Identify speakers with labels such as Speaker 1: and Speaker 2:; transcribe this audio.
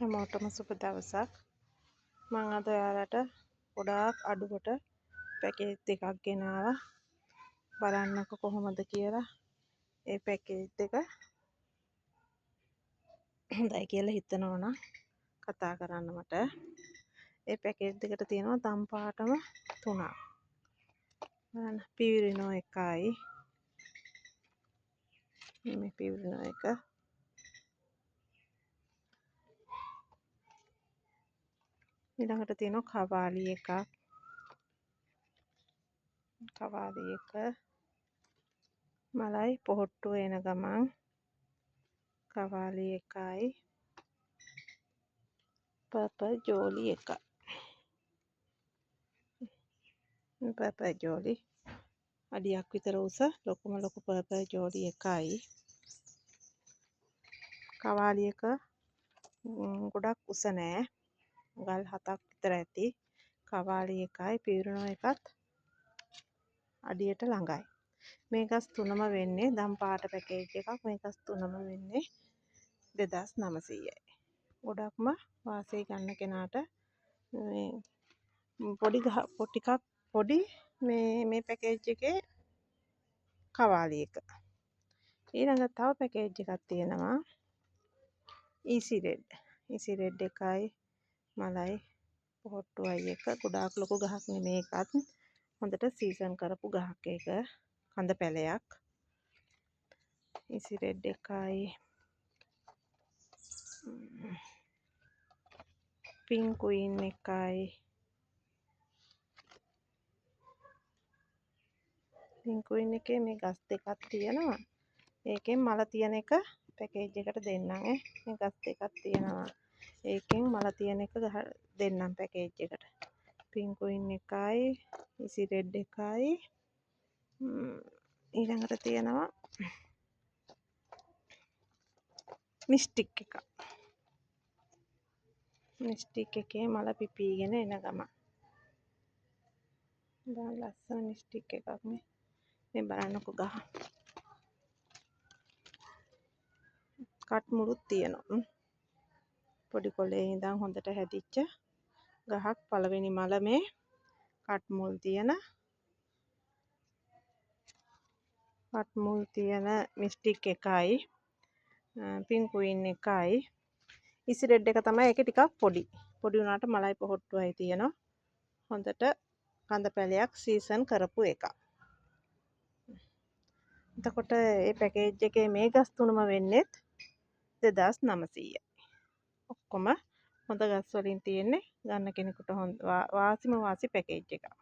Speaker 1: හැමෝටම සුබ දවසක්. මම අද ඔයාලට ගොඩාක් අඩුවට පැකේජ් දෙකක් ගෙනාවා. බලන්නකො කොහොමද කියලා. ඒ පැකේජ් දෙක හොඳයි කියලා හිතනවා නම් කතා කරන්න මට. ඒ පැකේජ් දෙකට තියෙනවා දම් පාටම 3ක්. බලන්න පිවිරිනෝ එකයි. මේ පිවිරිනෝ එක. ඊළඟට තියෙනවා කවාලි එකක්. කවාලි එක මලයි පොහොට්ටුව එන ගමන් කවාලි එකයි පර්පල් ජෝලි එක. පර්පල් ජෝලි අඩියක් විතර උස ලොකුම ලොකු පර්පල් ජෝලි එකයි. කවාලි එක ගොඩක් උස නෑ. ගල් 7ක් විතර ඇති. කවාලි එකයි පිවිරිනෝ එකත් අඩියට ළඟයි. මේ ගස් තුනම වෙන්නේ දම් පාට පැකේජ් එකක්. මේ ගස් තුනම වෙන්නේ 2900යි. ගොඩක්ම වාසිය ගන්න කෙනාට මේ පොඩි මේ පැකේජ් එකේ කවාලි එක. ඊළඟ තව පැකේජ් එකක් තියෙනවා ඊසි රෙඩ්. ඊසි රෙඩ් එකයි මලයි පොහොට්ටුවයි එක. ගොඩාක් ලොකු ගහක් නෙමේ එකත්. හොඳට සීසන් කරපු ගහක් එක. කඳ පැලයක්. ඊසි රෙඩ් එකයි පින්ක් ක්වීන් එකයි පින්ක් ක්වීන් එකේ මේ ගස් දෙකක් තියෙනවා. ඒකෙන් මල තියෙන එක පැකේජ් එකට දෙන්නම් මේ ගස් දෙකක් තියෙනවා. ඒකෙන් මල තියෙන එක දෙන්නම් පැකේජ් එකට. පින්ක් ක්වීන් එකයි ඊසි රෙඩ් එකයි ඊළඟට තියෙනවා මිස්ටික් එක. මිස්ටික් එකේ මල පිපීගෙන එන ගමන්. දැන් ලස්සන මිස්ටික් එකක් මේ බලන්නකො ගහ. කට් මුළුත් තියෙනවා. පොඩි කොලේ ඉඳන් හොඳට හැදිච්ච ගහක්. පළවෙනි මල මේ කට් මුල් තියෙන මිස්ටික් එකයි පින්ක් ක්වීන් එකයි ඊසි රෙඩ් එක තමයි ඒකේ ටිකක් පොඩි වුණාට මලයි පොහොට්ටුවයි තියෙනවා. හොඳට කඳ පැලයක් සීසන් කරපු එකක්. එතකොට මේ පැකේජ් එකේ මේ ගස් තුනම වෙන්නේ 2900යි. ඔක්කොම හොඳ ගස් වලින් තියෙන්නේ. ගන්න කෙනෙකුට වාසිම වාසි පැකේජ් එකක්.